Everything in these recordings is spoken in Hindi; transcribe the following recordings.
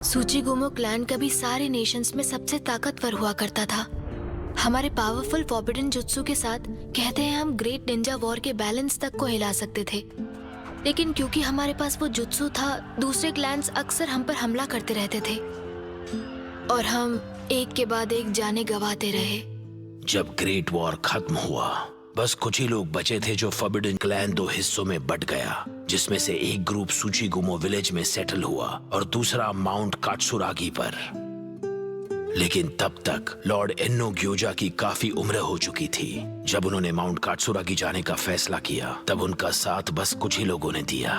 सूचिगुमो क्लैन कभी सारे नेशंस में सबसे ताकतवर हुआ करता था। हमारे पावरफुल फॉरबिडन जुत्सु के साथ कहते हैं हम ग्रेट निंजा वॉर के बैलेंस तक को हिला सकते थे। लेकिन क्योंकि हमारे पास वो जुत्सु था, दूसरे क्लैन्स अक्सर हम पर हमला करते रहते थे और हम एक के बाद एक जाने गंवाते रहे। जब ग्रेट वॉर खत्म हुआ, बस कुछ ही लोग बचे थे जो फॉरबिडन क्लैन दो हिस्सों में बट गया, जिसमें से एक ग्रुप सूचिगुमो विलेज में सेटल हुआ और दूसरा माउंट कात्सुरागी पर। लेकिन तब तक लॉर्ड एन्नो ग्योजा की काफी उम्र हो चुकी थी। जब उन्होंने माउंट कात्सुरागी जाने का फैसला किया, तब उनका साथ बस कुछ ही लोगों ने दिया।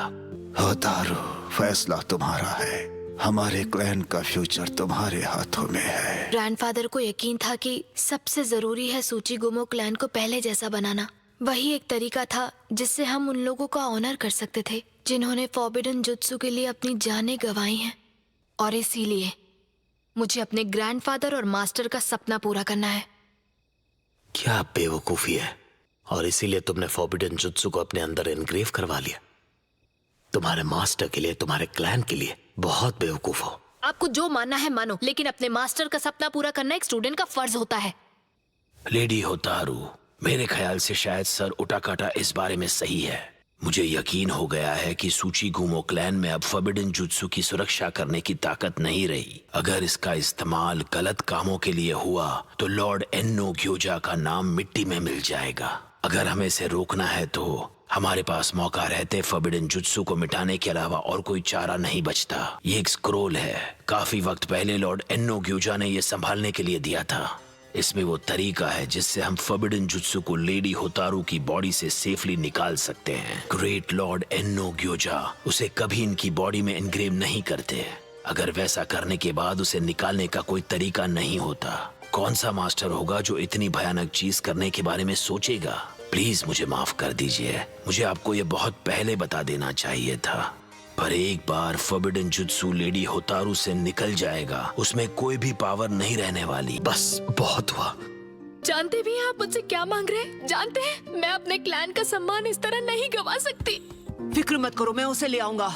होतारो, फैसला तुम्हारा है। हमारे क्लैन का फ्यूचर तुम्हारे हाथों में है। ग्रैंडफादर को यकीन था कि सबसे जरूरी है सूचिगुमो क्लैन को पहले जैसा बनाना। वही एक तरीका था जिससे हम उन लोगों का ऑनर कर सकते थे जिन्होंने फॉरबिडन जुत्सु के लिए अपनी जानें गंवाई हैं। और इसीलिए मुझे अपने ग्रैंडफादर और मास्टर का सपना पूरा करना है। क्या बेवकूफी है, और इसीलिए तुमने फॉरबिडन जुत्सु को अपने अंदर एनग्रेव करवा लिया। तुम्हारे मास्टर के लिए, तुम्हारे क्लैन के लिए बहुत बेवकूफ हो। आपको जो मानना है मानो, लेकिन अपने मास्टर का सपना पूरा करना एक स्टूडेंट का फर्ज होता है। लेडी होतारू, मेरे ख्याल से शायद सर उटाकाटा इस बारे में सही है। मुझे यकीन हो गया है कि सूचिगुमो क्लैन में अब फॉरबिडन जुत्सु की सुरक्षा करने की ताकत नहीं रही। अगर इसका इस्तेमाल गलत कामों के लिए हुआ तो लॉर्ड एन्नो ग्योजा का नाम मिट्टी में मिल जाएगा। अगर हमें इसे रोकना है तो हमारे पास मौका रहते फॉरबिडन जुत्सु को मिटाने के अलावा और कोई चारा नहीं बचता। ये एक स्क्रोल है, काफी वक्त पहले लॉर्ड एन्नो ग्योजा ने यह संभालने के लिए दिया था। इसमें वो तरीका है जिससे हम फॉरबिडन जुत्सु को लेडी होतारू की बॉडी से सेफली निकाल सकते हैं। ग्रेट लॉर्ड एन्नो ग्योजा उसे कभी इनकी बॉडी में एनग्रेव नहीं करते। अगर वैसा करने के बाद उसे निकालने का कोई तरीका नहीं होता, कौन सा मास्टर होगा जो इतनी भयानक चीज करने के बारे में सोचेगा? प्लीज मुझे माफ कर दीजिए, मुझे आपको ये बहुत पहले बता देना चाहिए था। पर एक बार फॉरबिडन जुत्सु लेडी होतारू से निकल जाएगा, उसमें कोई भी पावर नहीं रहने वाली। बस बहुत हुआ। जानते भी हैं आप मुझसे क्या मांग रहे हैं? जानते हैं मैं अपने क्लैन का सम्मान इस तरह नहीं गंवा सकती। फिक्र मत करो, मैं उसे ले आऊंगा।